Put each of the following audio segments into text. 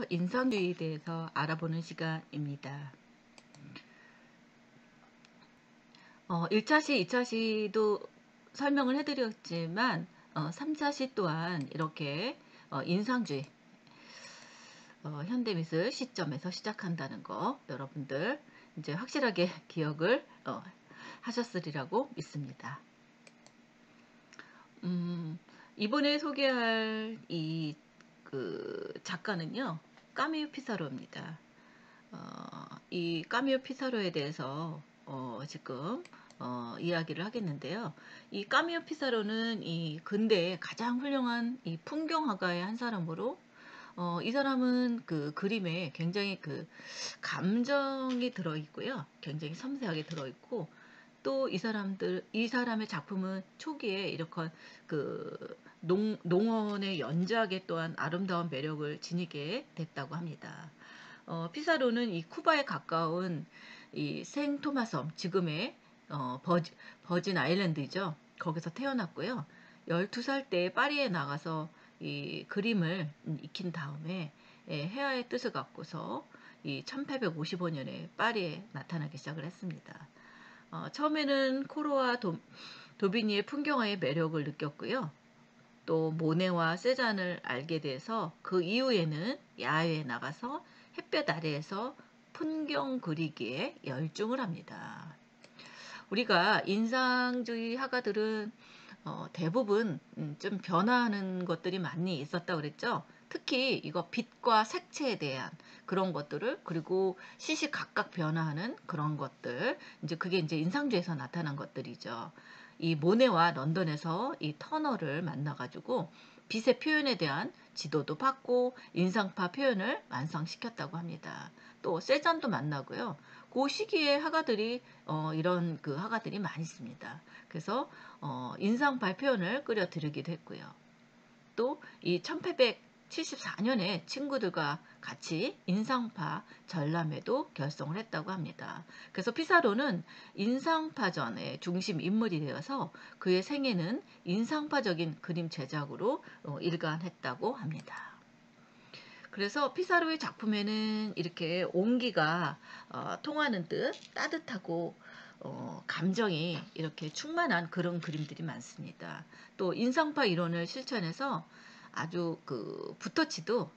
인상주의에 대해서 알아보는 시간입니다. 1차 시, 2차 시도 설명을 해드렸지만 3차 시 또한 이렇게 인상주의, 현대미술 시점에서 시작한다는 거 여러분들 이제 확실하게 기억을 하셨으리라고 믿습니다. 이번에 소개할 그 작가는요, 까미유 피사로입니다. 이 까미유 피사로에 대해서 지금 이야기를 하겠는데요. 이 까미유 피사로는 이 근대의 가장 훌륭한 이 풍경화가의 한 사람으로 이 사람은 그 그림에 굉장히 그 감정이 들어 있고요. 굉장히 섬세하게 들어 있고, 또 이 사람의 작품은 초기에 이렇게 그 농원의 연작에 또한 아름다운 매력을 지니게 됐다고 합니다. 피사로는 이 쿠바에 가까운 이 생토마섬, 지금의 버진 아일랜드이죠. 거기서 태어났고요. 12살 때 파리에 나가서 이 그림을 익힌 다음에 해아의 뜻을 갖고서 이 1855년에 파리에 나타나기 시작을 했습니다. 처음에는 코로와 도비니의 풍경화의 매력을 느꼈고요. 또 모네와 세잔을 알게 돼서 그 이후에는 야외에 나가서 햇볕 아래에서 풍경 그리기에 열중을 합니다. 우리가 인상주의 화가들은 대부분 좀 변화하는 것들이 많이 있었다 그랬죠. 특히 이거 빛과 색채에 대한 그런 것들을, 그리고 시시각각 변화하는 그런 것들, 이제 그게 이제 인상주에서 나타난 것들이죠. 이 모네와 런던에서 이 터널을 만나가지고 빛의 표현에 대한 지도도 받고 인상파 표현을 완성시켰다고 합니다. 또 세잔도 만나고요. 그 시기에 화가들이 이런 그 화가들이 많이 있습니다. 그래서 인상파 표현을 끌어들이기도 했고요. 또 이 1874년에 친구들과 같이 인상파 전람회도 결성을 했다고 합니다. 그래서 피사로는 인상파전의 중심 인물이 되어서 그의 생애는 인상파적인 그림 제작으로 일관했다고 합니다. 그래서 피사로의 작품에는 이렇게 온기가 통하는 듯 따뜻하고 감정이 이렇게 충만한 그런 그림들이 많습니다. 또 인상파 이론을 실천해서 아주 그 붓터치도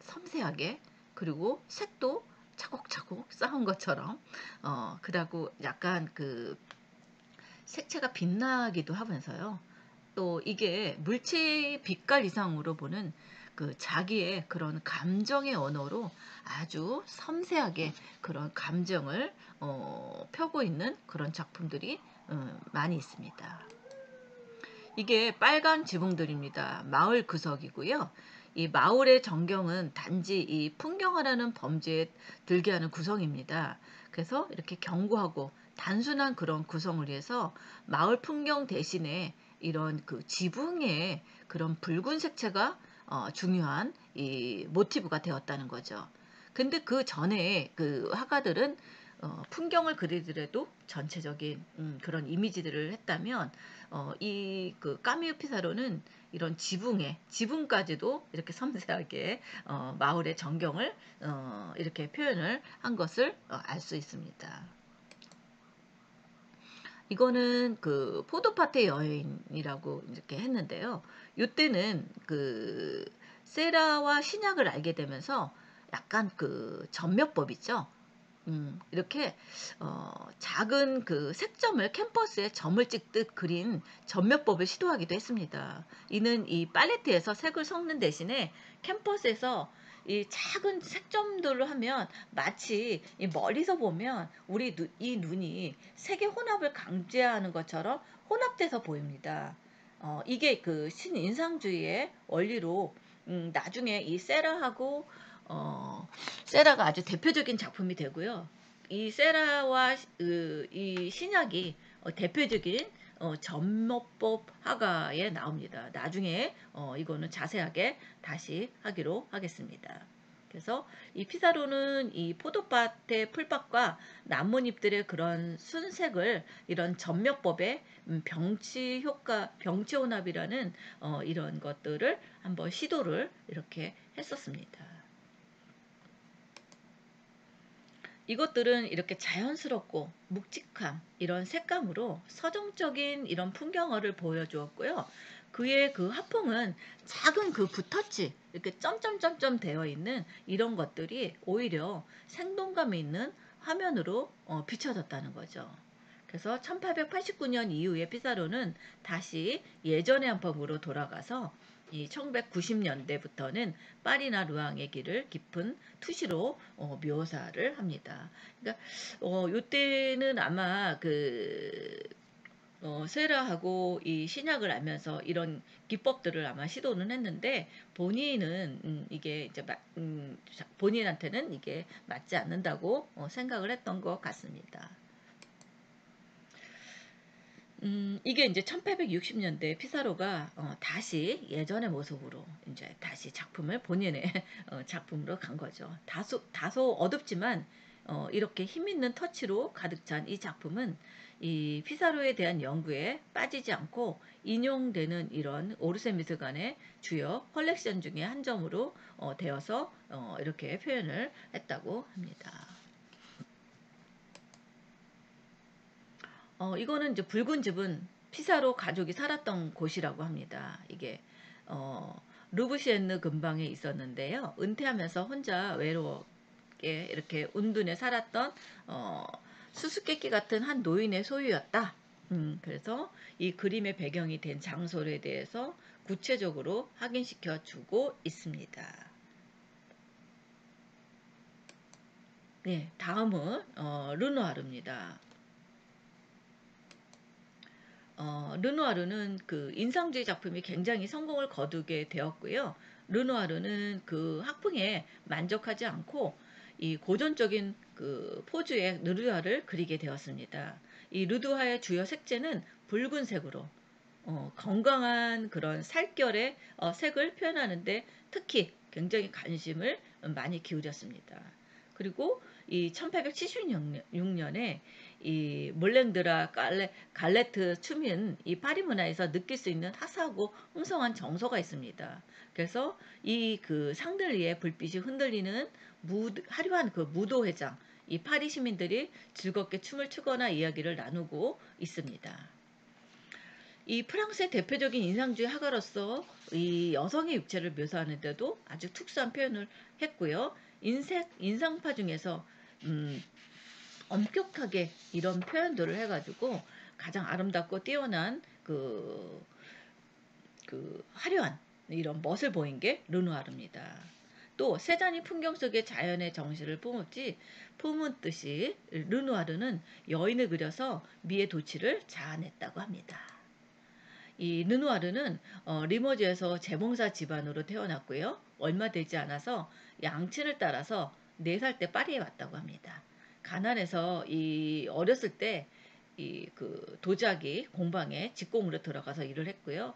섬세하게, 그리고 색도 차곡차곡 쌓은 것처럼 그러고 약간 그 색채가 빛나기도 하면서요. 또 이게 물체 빛깔 이상으로 보는 그 자기의 그런 감정의 언어로 아주 섬세하게 그런 감정을 펴고 있는 그런 작품들이 많이 있습니다. 이게 빨간 지붕들입니다. 마을 구석이고요. 이 마을의 전경은 단지 이 풍경화라는 범죄에 들게 하는 구성입니다. 그래서 이렇게 견고하고 단순한 그런 구성을 위해서 마을 풍경 대신에 이런 그 지붕의 그런 붉은 색채가 중요한 이 모티브가 되었다는 거죠. 근데 그 전에 그 화가들은 풍경을 그리더라도 전체적인 그런 이미지들을 했다면 이 그 까미유 피사로는 이런 지붕까지도 이렇게 섬세하게 마을의 전경을 이렇게 표현을 한 것을 알 수 있습니다. 이거는 그 포도밭의 여인이라고 이렇게 했는데요. 이때는 그 세라와 신약을 알게 되면서 약간 그 전묘법 있죠. 이렇게 작은 그 색점을 캔버스에 점을 찍듯 그린 전묘법을 시도하기도 했습니다. 이는 이 팔레트에서 색을 섞는 대신에 캔버스에서 이 작은 색점들로 하면 마치 이 멀리서 보면 이 눈이 색의 혼합을 강제하는 것처럼 혼합돼서 보입니다. 이게 그 신인상주의의 원리로 나중에 이 세라하고 세라가 아주 대표적인 작품이 되고요. 이 세라와 이 신약이 대표적인 전모법 화가에 나옵니다. 나중에 이거는 자세하게 다시 하기로 하겠습니다. 그래서 이 피사로는 이 포도밭의 풀밭과 나뭇잎들의 그런 순색을 이런 전묘법의 병치 효과, 병치 혼합이라는 이런 것들을 한번 시도를 이렇게 했었습니다. 이것들은 이렇게 자연스럽고 묵직함, 이런 색감으로 서정적인 이런 풍경어를 보여주었고요. 그의 그 화풍은 작은 그 붓터치, 이렇게 점점점점 되어 있는 이런 것들이 오히려 생동감 있는 화면으로 비춰졌다는 거죠. 그래서 1889년 이후에 피사로는 다시 예전의 한법으로 돌아가서 이 1990년대부터는 파리나 루앙의 길을 깊은 투시로 묘사를 합니다. 그러니까 요때는 아마 세라하고 이 신약을 알면서 이런 기법들을 아마 시도는 했는데 본인은 이게 이제 본인한테는 이게 맞지 않는다고 생각을 했던 것 같습니다. 이게 이제 1860년대 피사로가 다시 예전의 모습으로 이제 다시 작품을 본인의 작품으로 간 거죠. 다소 어둡지만 이렇게 힘 있는 터치로 가득 찬 이 작품은 이 피사로에 대한 연구에 빠지지 않고 인용되는 이런 오르세 미술관의 주요 컬렉션 중에 한 점으로 되어서 이렇게 표현을 했다고 합니다. 이거는 이제 붉은 집은 피사로 가족이 살았던 곳이라고 합니다. 이게 루브시엔느 근방에 있었는데요. 은퇴하면서 혼자 외롭게 이렇게 운둔에 살았던 수수께끼 같은 한 노인의 소유였다. 그래서 이 그림의 배경이 된 장소에 대해서 구체적으로 확인시켜 주고 있습니다. 네, 다음은 르누아르입니다. 르누아르는 그 인상주의 작품이 굉장히 성공을 거두게 되었고요. 르누아르는 그 학풍에 만족하지 않고 이 고전적인 그 포즈의 르누아를 그리게 되었습니다. 이 르누아의 주요 색채는 붉은색으로 건강한 그런 살결의 색을 표현하는데 특히 굉장히 관심을 많이 기울였습니다. 그리고 이 1876년에 이 몰랭드라 갈레트 춤인 이 파리 문화에서 느낄 수 있는 화사하고 풍성한 정서가 있습니다. 그래서 이 그 상들리에 불빛이 흔들리는 화려한 그 무도회장, 이 파리 시민들이 즐겁게 춤을 추거나 이야기를 나누고 있습니다. 이 프랑스의 대표적인 인상주의 화가로서 이 여성의 육체를 묘사하는데도 아주 특수한 표현을 했고요. 인상파 중에서 음, 엄격하게 이런 표현들을 해가지고 가장 아름답고 뛰어난 그 화려한 이런 멋을 보인 게 르누아르입니다. 또 세잔이 풍경 속의 자연의 정신을 품은 듯이 르누아르는 여인을 그려서 미의 도취를 자아냈다고 합니다. 이 르누아르는 리머지에서 재봉사 집안으로 태어났고요. 얼마 되지 않아서 양친을 따라서 4살 때 파리에 왔다고 합니다. 가난해서 이 어렸을 때 이 그 도자기 공방에 직공으로 들어가서 일을 했고요.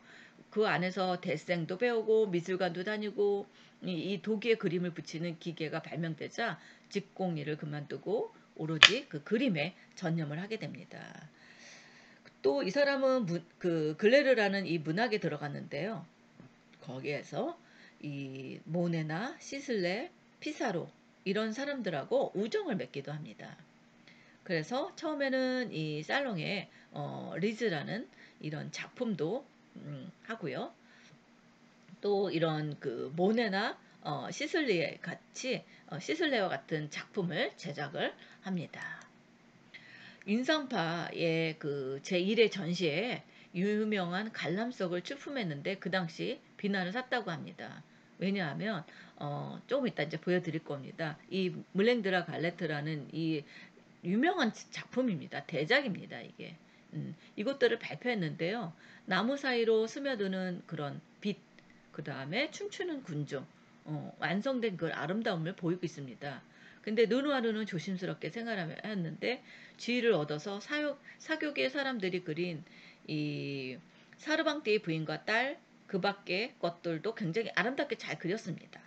그 안에서 데생도 배우고 미술관도 다니고 이 도기에 그림을 붙이는 기계가 발명되자 직공 일을 그만두고 오로지 그 그림에 전념을 하게 됩니다. 또 이 사람은 그 글레르라는 이 문학에 들어갔는데요. 거기에서 이 모네나 시슬레, 피사로 이런 사람들하고 우정을 맺기도 합니다. 그래서 처음에는 이 살롱에 리즈라는 이런 작품도 하고요. 또 이런 그 모네나 시슬레와 같은 작품을 제작을 합니다. 인상파의 그 제1회 전시에 유명한 관람석을 출품했는데 그 당시 비난을 샀다고 합니다. 왜냐하면 조금 이따 이제 보여드릴 겁니다. 이 물랭드라 갈레트라는 이 유명한 작품입니다. 대작입니다. 이게 이것들을 발표했는데요. 나무 사이로 스며드는 그런 빛, 그 다음에 춤추는 군중, 완성된 그 아름다움을 보이고 있습니다. 근데 르누아르는 조심스럽게 생활하였는데 지위를 얻어서 사교계의 사람들이 그린 이 사르방띠의 부인과 딸, 그 밖의 것들도 굉장히 아름답게 잘 그렸습니다.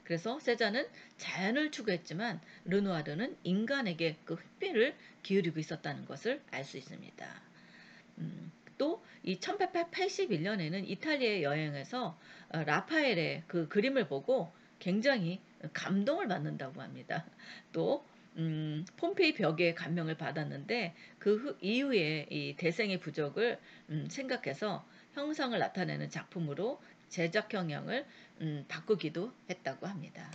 그래서 세자는 자연을 추구했지만 르누아르는 인간에게 그 흡비를 기울이고 있었다는 것을 알 수 있습니다. 또 이 1881년에는 이탈리아에 여행해서 라파엘의 그 그림을 보고 굉장히 감동을 받는다고 합니다. 또 폼페이 벽에 감명을 받았는데 그 이후에 이 대생의 부족을 생각해서 형상을 나타내는 작품으로 제작 경향을 바꾸기도 했다고 합니다.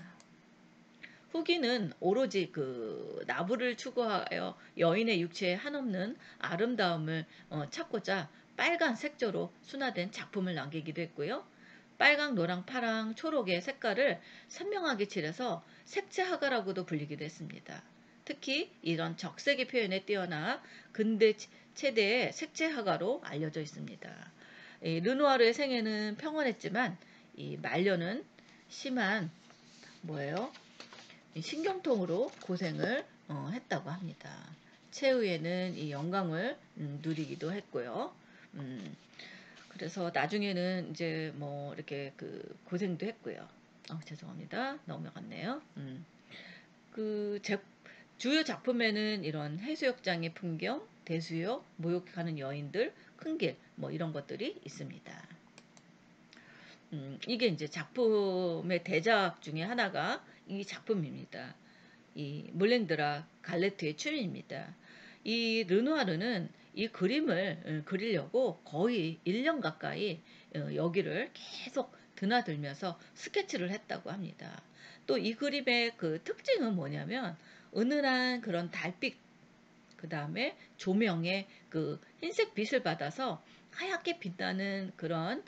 후기는 오로지 그 나부를 추구하여 여인의 육체에 한없는 아름다움을 찾고자 빨간 색조로 순화된 작품을 남기기도 했고요. 빨강, 노랑, 파랑, 초록의 색깔을 선명하게 칠해서 색채화가라고도 불리기도 했습니다. 특히 이런 적색의 표현에 뛰어나 근대 최대의 색채화가로 알려져 있습니다. 이 르누아르의 생애는 평온했지만 이 말년은 심한 뭐예요? 신경통으로 고생을 했다고 합니다. 최후에는 이 영광을 누리기도 했고요. 음, 그래서 나중에는 이제 뭐 이렇게 그 고생도 했고요. 죄송합니다. 넘어갔네요. 그 주요 작품에는 이런 해수욕장의 풍경, 대수욕, 목욕하는 여인들, 큰 길, 뭐 이런 것들이 있습니다. 이게 이제 작품의 대작 중에 하나가 이 작품입니다. 이 몰랭드라 갈레트의 춤입니다. 이 르누아르는 이 그림을 그리려고 거의 1년 가까이 여기를 계속 드나들면서 스케치를 했다고 합니다. 또 이 그림의 그 특징은 뭐냐면 은은한 그런 달빛, 그 다음에 조명에 그 흰색 빛을 받아서 하얗게 빛나는 그런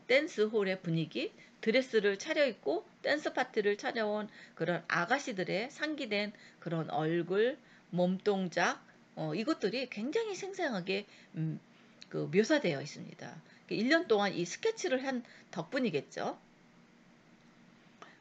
댄스홀의 분위기, 드레스를 차려입고 댄스 파티를 찾아온 그런 아가씨들의 상기된 그런 얼굴, 몸동작, 이것들이 굉장히 생생하게 그 묘사되어 있습니다. 1년 동안 이 스케치를 한 덕분이겠죠.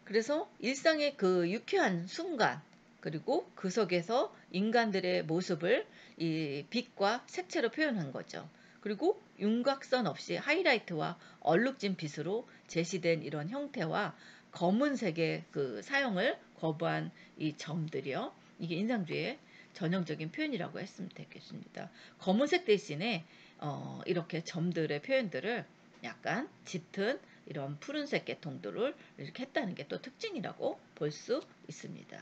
그래서 일상의 그 유쾌한 순간, 그리고 그 속에서 인간들의 모습을 이 빛과 색채로 표현한 거죠. 그리고 윤곽선 없이 하이라이트와 얼룩진 빛으로 제시된 이런 형태와 검은색의 그 사용을 거부한 이 점들이요. 이게 인상주의의 전형적인 표현이라고 했으면 되겠습니다. 검은색 대신에 이렇게 점들의 표현들을 약간 짙은 이런 푸른색 계통들을 이렇게 했다는 게 또 특징이라고 볼 수 있습니다.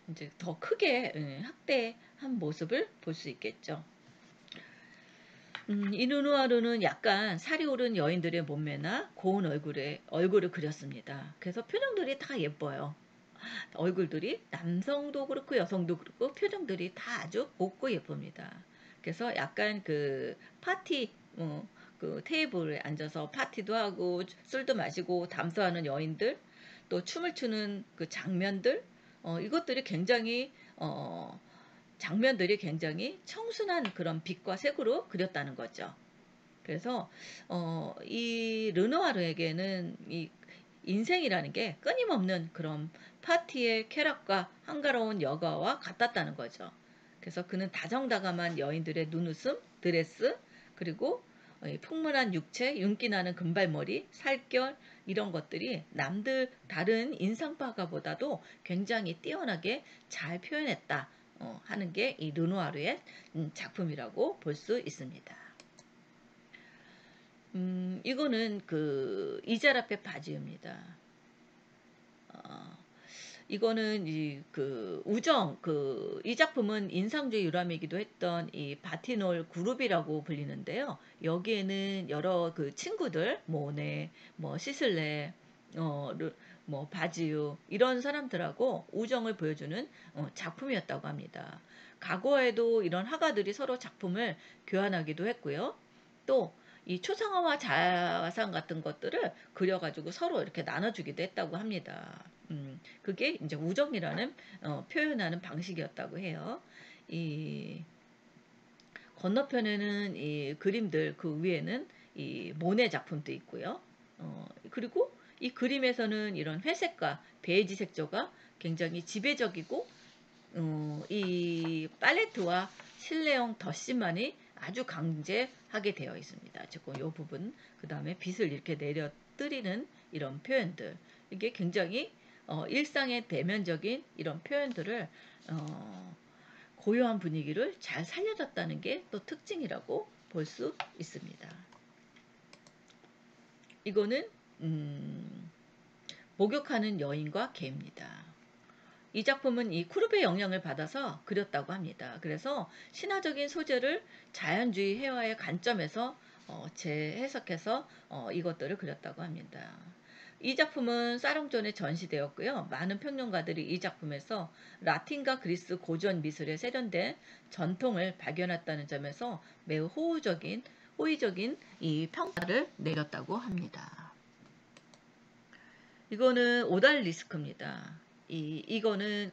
이제 더 크게 확대한 모습을 볼 수 있겠죠. 이 르누아르는 약간 살이 오른 여인들의 몸매나 고운 얼굴을 그렸습니다. 그래서 표정들이 다 예뻐요. 얼굴들이 남성도 그렇고 여성도 그렇고 표정들이 다 아주 곱고 예쁩니다. 그래서 약간 그 파티 그 테이블에 앉아서 파티도 하고 술도 마시고 담소하는 여인들, 또 춤을 추는 그 장면들, 이것들이 굉장히 장면들이 굉장히 청순한 그런 빛과 색으로 그렸다는 거죠. 그래서 이 르누아르에게는 이 인생이라는 게 끊임없는 그런 파티의 쾌락과 한가로운 여가와 같았다는 거죠. 그래서 그는 다정다감한 여인들의 눈웃음, 드레스, 그리고 풍물한 육체, 윤기나는 금발머리, 살결 이런 것들이 남들 다른 인상파가보다도 굉장히 뛰어나게 잘 표현했다 하는 게 이 르누아르의 작품이라고 볼 수 있습니다. 이거는 그 이자라페 바지입니다. 이거는 그 우정 이 작품은 인상주의 유람이기도 했던 이 바티놀 그룹이라고 불리는데요. 여기에는 여러 그 친구들 모네, 뭐 시슬레, 뭐 바지유 이런 사람들하고 우정을 보여주는 작품이었다고 합니다. 과거에도 이런 화가들이 서로 작품을 교환하기도 했고요. 또 이 초상화와 자화상 같은 것들을 그려가지고 서로 이렇게 나눠주기도 했다고 합니다. 그게 이제 우정이라는 표현하는 방식이었다고 해요. 이 건너편에는 이 그림들 그 위에는 이 모네 작품도 있고요. 그리고 이 그림에서는 이런 회색과 베이지 색조가 굉장히 지배적이고 이 팔레트와 실내용 덧심만이 아주 강제하게 되어 있습니다. 지금 이 부분, 그 다음에 빛을 이렇게 내려뜨리는 이런 표현들, 이게 굉장히 일상의 대면적인 이런 표현들을 고요한 분위기를 잘 살려줬다는 게 또 특징이라고 볼 수 있습니다. 이거는 목욕하는 여인과 개입니다. 이 작품은 이 쿠르베의 영향을 받아서 그렸다고 합니다. 그래서 신화적인 소재를 자연주의 회화의 관점에서 재해석해서 이것들을 그렸다고 합니다. 이 작품은 사롱존에 전시되었고요. 많은 평론가들이 이 작품에서 라틴과 그리스 고전 미술에 세련된 전통을 발견했다는 점에서 매우 호의적인 이 평가를 내렸다고 합니다. 이거는 오달리스크입니다. 이거는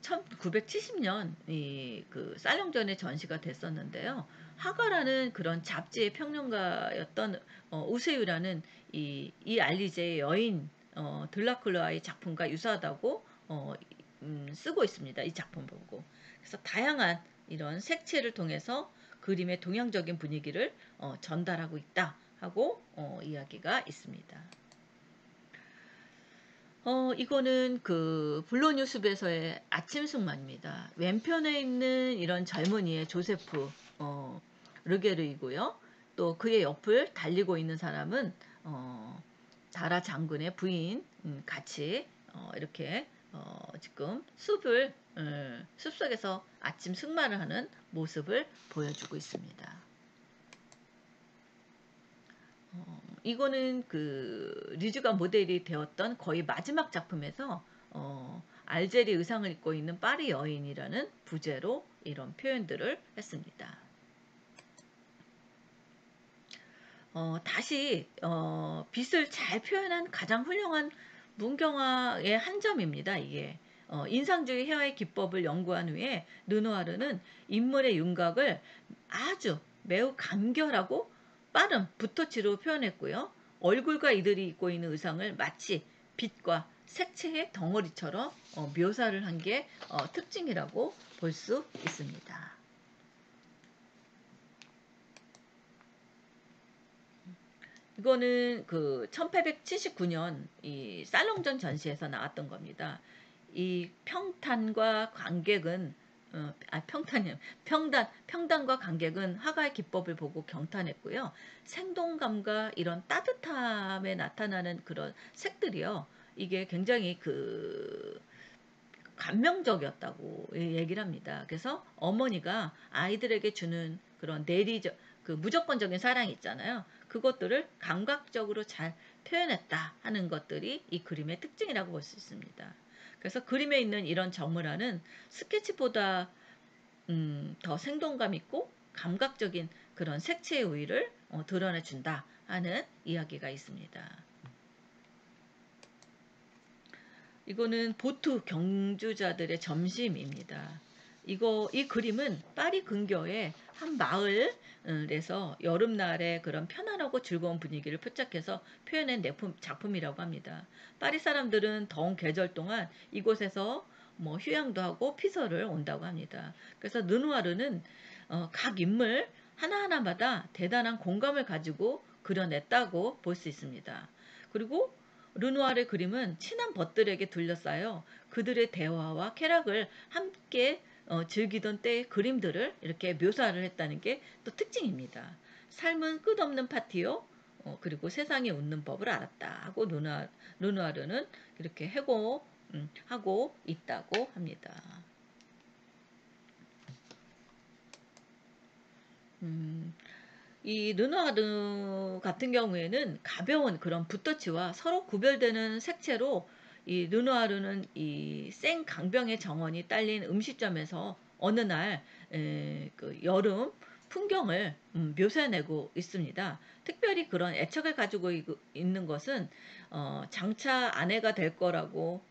1970년 그 살롱전에 전시가 됐었는데요. 하가라는 그런 잡지의 평론가였던 우세유라는 이 알리제의 여인 들라쿨라의 작품과 유사하다고 쓰고 있습니다. 이 작품 보고. 그래서 다양한 이런 색채를 통해서 그림의 동양적인 분위기를 전달하고 있다 하고 이야기가 있습니다. 이거는 그 블로뉴스에서의 아침 승마입니다. 왼편에 있는 이런 젊은이의 조세프 르게르이고요. 또 그의 옆을 달리고 있는 사람은 다라 장군의 부인 같이 이렇게 지금 숲속에서 아침 승마를 하는 모습을 보여주고 있습니다. 이거는 그 리즈가 모델이 되었던 거의 마지막 작품에서 알제리 의상을 입고 있는 파리 여인이라는 부제로 이런 표현들을 했습니다. 다시 빛을 잘 표현한 가장 훌륭한 문경화의 한 점입니다. 이게 인상주의 회화의 기법을 연구한 후에 르누아르는 인물의 윤곽을 아주 매우 간결하고 빠른 붓터치로 표현했고요. 얼굴과 이들이 입고 있는 의상을 마치 빛과 색채의 덩어리처럼 묘사를 한 게 특징이라고 볼 수 있습니다. 이거는 그 1879년 이 살롱전 전시에서 나왔던 겁니다. 이 평탄과 관객은 평단과 관객은 화가의 기법을 보고 경탄했고요. 생동감과 이런 따뜻함에 나타나는 그런 색들이요. 이게 굉장히 그 감명적이었다고 얘기를 합니다. 그래서 어머니가 아이들에게 주는 그런 그 무조건적인 사랑이 있잖아요. 그것들을 감각적으로 잘 표현했다 하는 것들이 이 그림의 특징이라고 볼 수 있습니다. 그래서 그림에 있는 이런 정물화는 스케치보다 더 생동감 있고 감각적인 그런 색채의 우위를 드러내준다 하는 이야기가 있습니다. 이거는 보트 경주자들의 점심입니다. 이 그림은 파리 근교의 한 마을에서 여름날의 그런 편안하고 즐거운 분위기를 포착해서 표현한 작품이라고 합니다. 파리 사람들은 더운 계절 동안 이곳에서 뭐 휴양도 하고 피서를 온다고 합니다. 그래서 르누아르는 각 인물 하나하나마다 대단한 공감을 가지고 그려냈다고 볼 수 있습니다. 그리고 르누아르의 그림은 친한 벗들에게 둘러싸여 그들의 대화와 쾌락을 함께 즐기던 때의 그림들을 이렇게 묘사를 했다는 게 또 특징입니다. 삶은 끝없는 파티요. 그리고 세상이 웃는 법을 알았다 하고 르누아르는 이렇게 하고 있다고 합니다. 이 르누아르 같은 경우에는 가벼운 그런 붓터치와 서로 구별되는 색채로 이 르누아르는 이 생 강병의 정원이 딸린 음식점에서 어느 날 그 여름 풍경을 묘사해내고 있습니다. 특별히 그런 애착을 가지고 있는 것은 장차 아내가 될 거라고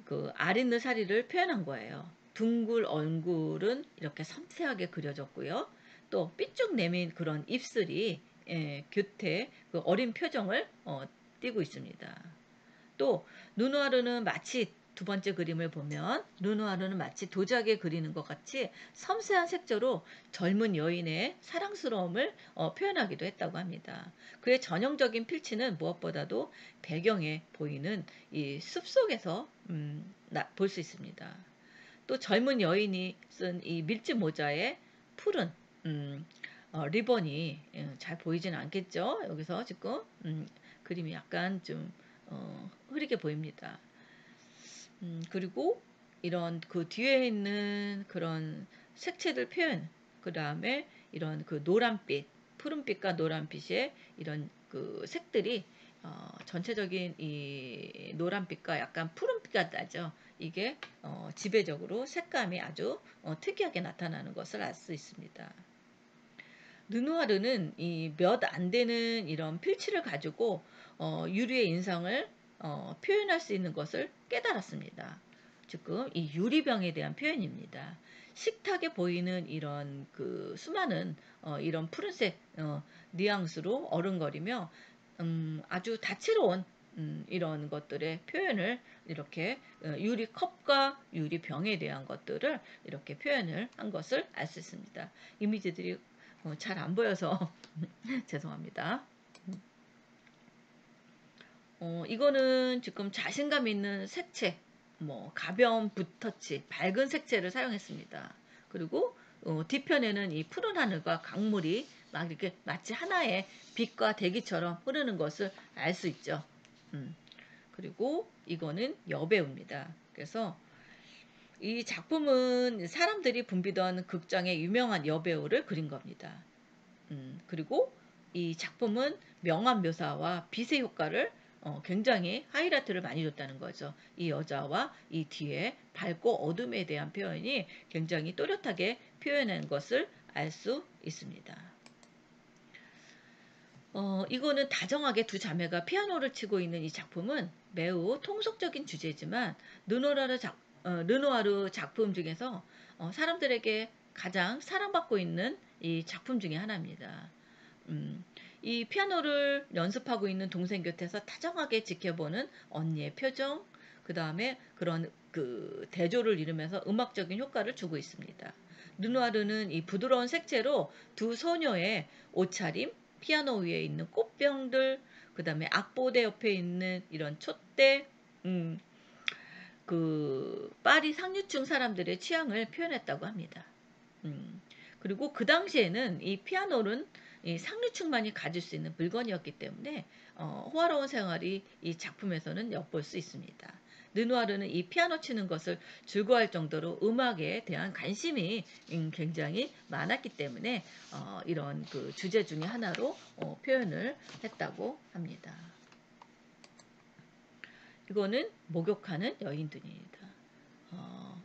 그 아린느 사리를 표현한 거예요. 둥글 얼굴은 이렇게 섬세하게 그려졌고요. 또 삐쭉 내민 그런 입술이 곁에 그 어린 표정을 띠고 있습니다. 또 르누아르는 마치 두 번째 그림을 보면 르누아르는 마치 도자기에 그리는 것 같이 섬세한 색조로 젊은 여인의 사랑스러움을 표현하기도 했다고 합니다. 그의 전형적인 필치는 무엇보다도 배경에 보이는 이 숲속에서 볼 수 있습니다. 또 젊은 여인이 쓴 이 밀짚 모자에 푸른 리본이 잘 보이진 않겠죠? 여기서 지금 그림이 약간 좀 흐리게 보입니다. 그리고 이런 그 뒤에 있는 그런 색채들 표현, 그 다음에 이런 그 노란빛, 푸른빛과 노란빛의 이런 그 색들이 전체적인 이 노란빛과 약간 푸른빛가 나죠. 이게 지배적으로 색감이 아주 특이하게 나타나는 것을 알 수 있습니다. 르누아르는 이 몇 안 되는 이런 필치를 가지고 유리의 인상을 표현할 수 있는 것을 깨달았습니다. 지금 이 유리병에 대한 표현입니다. 식탁에 보이는 이런 그 수많은 이런 푸른색 뉘앙스로 어른거리며 아주 다채로운 이런 것들의 표현을 이렇게 유리 컵과 유리 병에 대한 것들을 이렇게 표현을 한 것을 알 수 있습니다. 이미지들이 잘 안 보여서 죄송합니다. 이거는 지금 자신감 있는 색채, 뭐 가벼운 붓터치, 밝은 색채를 사용했습니다. 그리고 뒤편에는 이 푸른 하늘과 강물이 막 이렇게 마치 하나의 빛과 대기처럼 흐르는 것을 알 수 있죠. 그리고 이거는 여배우입니다. 그래서 이 작품은 사람들이 붐비던 극장의 유명한 여배우를 그린 겁니다. 그리고 이 작품은 명암 묘사와 빛의 효과를 굉장히 하이라이트를 많이 줬다는 거죠. 이 여자와 이 뒤에 밝고 어둠에 대한 표현이 굉장히 또렷하게 표현한 것을 알 수 있습니다. 이거는 다정하게 두 자매가 피아노를 치고 있는 이 작품은 매우 통속적인 주제지만 르누아르 작품 중에서 사람들에게 가장 사랑받고 있는 이 작품 중에 하나입니다. 이 피아노를 연습하고 있는 동생 곁에서 다정하게 지켜보는 언니의 표정, 그 다음에 그런 그 대조를 이루면서 음악적인 효과를 주고 있습니다. 르누아르는 이 부드러운 색채로 두 소녀의 옷차림, 피아노 위에 있는 꽃병들, 그 다음에 악보대 옆에 있는 이런 촛대, 그 파리 상류층 사람들의 취향을 표현했다고 합니다. 그리고 그 당시에는 이 피아노는 이 상류층만이 가질 수 있는 물건이었기 때문에 호화로운 생활이 이 작품에서는 엿볼 수 있습니다. 르누아르는 이 피아노 치는 것을 즐거워할 정도로 음악에 대한 관심이 굉장히 많았기 때문에 이런 그 주제 중에 하나로 표현을 했다고 합니다. 이거는 목욕하는 여인들입니다.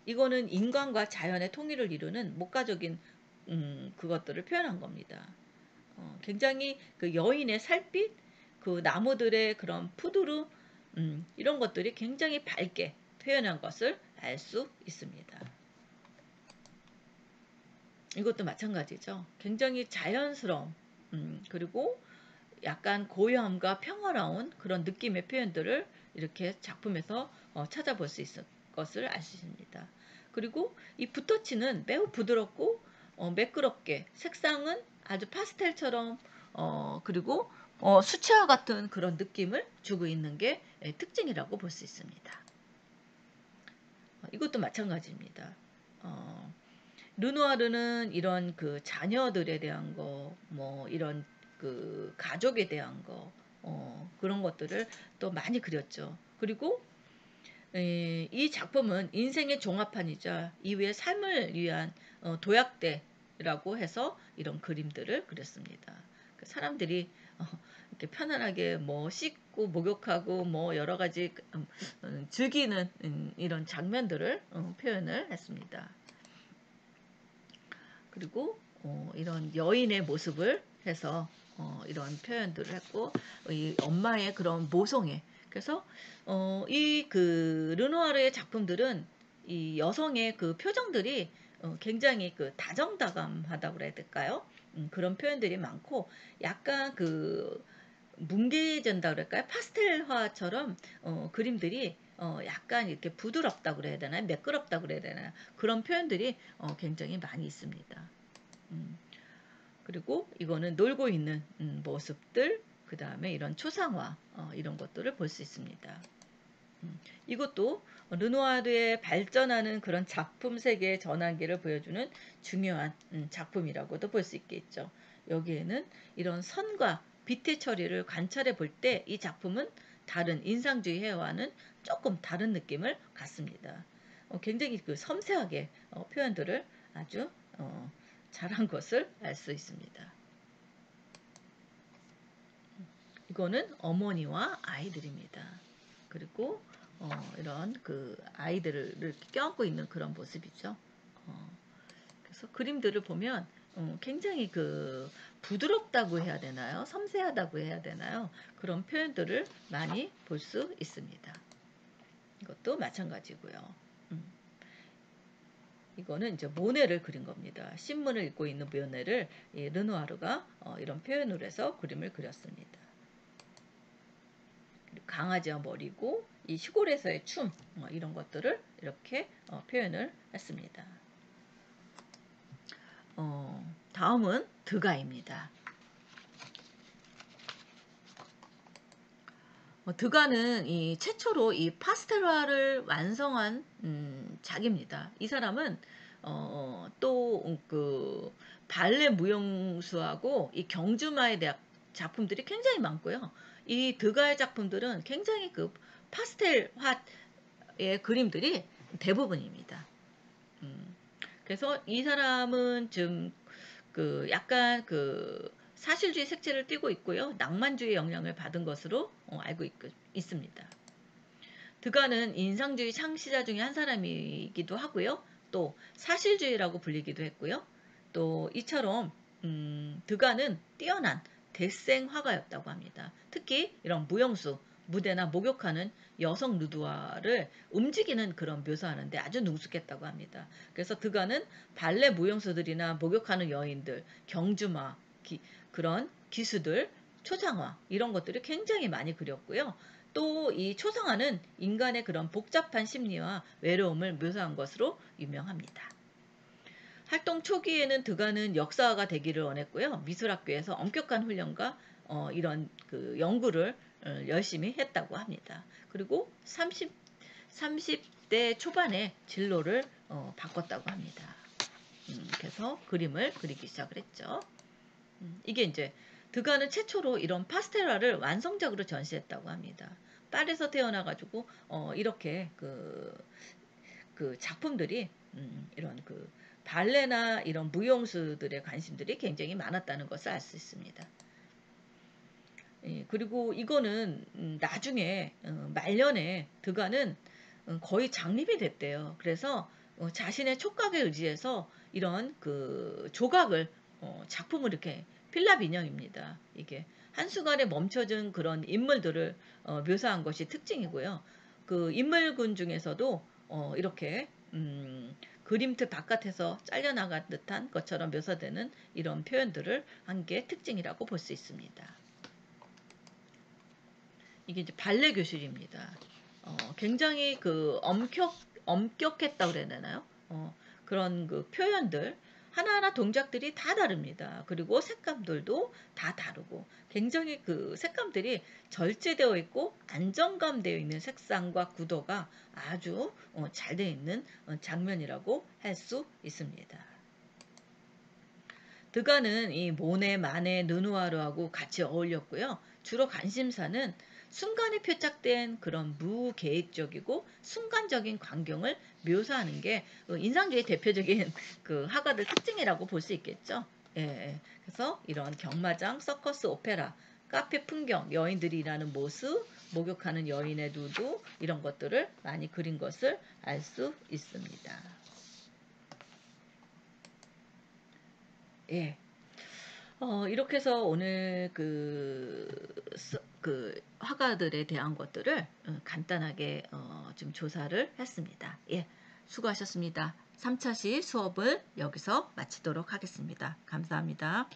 이거는 인간과 자연의 통일을 이루는 목가적인 그것들을 표현한 겁니다. 굉장히 그 여인의 살빛, 그 나무들의 그런 푸드루 이런 것들이 굉장히 밝게 표현한 것을 알 수 있습니다. 이것도 마찬가지죠. 굉장히 자연스러움 그리고 약간 고요함과 평화로운 그런 느낌의 표현들을 이렇게 작품에서 찾아볼 수 있을 것을 알 수 있습니다. 그리고 이 붓터치는 매우 부드럽고 매끄럽게 색상은 아주 파스텔처럼 그리고 수채화 같은 그런 느낌을 주고 있는 게 특징이라고 볼 수 있습니다. 이것도 마찬가지입니다. 르누아르는 이런 그 자녀들에 대한 거, 뭐 이런 그 가족에 대한 거, 그런 것들을 또 많이 그렸죠. 그리고 이 작품은 인생의 종합판이자 이후의 삶을 위한 도약대라고 해서 이런 그림들을 그렸습니다. 그 사람들이 이렇게 편안하게 뭐 씻고 목욕하고 뭐 여러 가지 즐기는 이런 장면들을 표현을 했습니다. 그리고 이런 여인의 모습을 해서 이런 표현들을 했고 이 엄마의 그런 모성애 그래서 이 그 르누아르의 작품들은 이 여성의 그 표정들이 굉장히 그 다정다감하다고 그래야 될까요? 그런 표현들이 많고 약간 그 뭉개진다 그럴까요? 파스텔화처럼 그림들이 약간 이렇게 부드럽다 그래야 되나요? 매끄럽다 그래야 되나요? 그런 표현들이 굉장히 많이 있습니다. 그리고 이거는 놀고 있는 모습들, 그 다음에 이런 초상화 이런 것들을 볼 수 있습니다. 이것도 르누아르의 발전하는 그런 작품 세계의 전환기를 보여주는 중요한 작품이라고도 볼 수 있겠죠. 여기에는 이런 선과 빛의 처리를 관찰해 볼 때 이 작품은 다른 인상주의 회화와는 조금 다른 느낌을 갖습니다. 굉장히 그 섬세하게 표현들을 아주 잘한 것을 알 수 있습니다. 이거는 어머니와 아이들입니다. 그리고 이런 그 아이들을 이렇게 껴안고 있는 그런 모습이죠. 그래서 그림들을 보면 굉장히 그 부드럽다고 해야 되나요? 섬세하다고 해야 되나요? 그런 표현들을 많이 볼 수 있습니다. 이것도 마찬가지고요. 이거는 이제 모네를 그린 겁니다. 신문을 읽고 있는 모네를 르누아르가 이런 표현으로 해서 그림을 그렸습니다. 강아지와 머리고 이 시골에서의 춤 이런 것들을 이렇게 표현을 했습니다. 다음은 드가입니다. 드가는 이 최초로 이 파스텔화를 완성한 작입니다. 이 사람은 또 그 발레 무용수하고 이 경주마에 대한 작품들이 굉장히 많고요. 이 드가의 작품들은 굉장히 그 파스텔화의 그림들이 대부분입니다. 그래서 이 사람은 좀 그 약간 그 사실주의 색채를 띠고 있고요. 낭만주의 영향을 받은 것으로 알고 있습니다. 드가는 인상주의 창시자 중에 한 사람이기도 하고요. 또 사실주의라고 불리기도 했고요. 또 이처럼 드가는 뛰어난 대생 화가였다고 합니다. 특히 이런 무용수, 무대나 목욕하는 여성 누드화를 움직이는 그런 묘사하는데 아주 능숙했다고 합니다. 그래서 드가는 발레 무용수들이나 목욕하는 여인들, 경주마, 그런 기수들, 초상화 이런 것들을 굉장히 많이 그렸고요. 또 이 초상화는 인간의 그런 복잡한 심리와 외로움을 묘사한 것으로 유명합니다. 활동 초기에는 드가는 역사가가 되기를 원했고요. 미술학교에서 엄격한 훈련과 이런 그 연구를 열심히 했다고 합니다. 그리고 30대 초반에 진로를 바꿨다고 합니다. 그래서 그림을 그리기 시작을 했죠. 이게 이제 드가는 최초로 이런 파스텔화를 완성작으로 전시했다고 합니다. 파리에서 태어나가지고 이렇게 그 작품들이 이런 그 발레나 이런 무용수들의 관심들이 굉장히 많았다는 것을 알 수 있습니다. 그리고 이거는 나중에 말년에 드가는 거의 장립이 됐대요. 그래서 자신의 촉각에 의지해서 이런 그 조각을 작품을 이렇게 필랍 인형입니다. 이게 한순간에 멈춰진 그런 인물들을 묘사한 것이 특징이고요. 그 인물군 중에서도 이렇게 그림틀 바깥에서 잘려나간 듯한 것처럼 묘사되는 이런 표현들을 한 게 특징이라고 볼 수 있습니다. 이게 이제 발레 교실입니다. 굉장히 그 엄격했다고 그래야 되나요? 그런 그 표현들 하나하나 동작들이 다 다릅니다. 그리고 색감들도 다 다르고 굉장히 그 색감들이 절제되어 있고 안정감 되어 있는 색상과 구도가 아주 잘 되어 있는 장면이라고 할 수 있습니다. 드가는 이 모네, 마네, 르누아르하고 같이 어울렸고요. 주로 관심사는 순간에 표착된 그런 무계획적이고 순간적인 광경을 묘사하는 게 인상주의 대표적인 그 화가들 특징이라고 볼 수 있겠죠. 예, 그래서 이런 경마장, 서커스, 오페라, 카페 풍경, 여인들이 일하는 모습, 목욕하는 여인의 누드 이런 것들을 많이 그린 것을 알 수 있습니다. 예. 이렇게 해서 오늘 그 화가들에 대한 것들을 간단하게 좀 조사를 했습니다. 예, 수고하셨습니다. 3차 시 수업을 여기서 마치도록 하겠습니다. 감사합니다.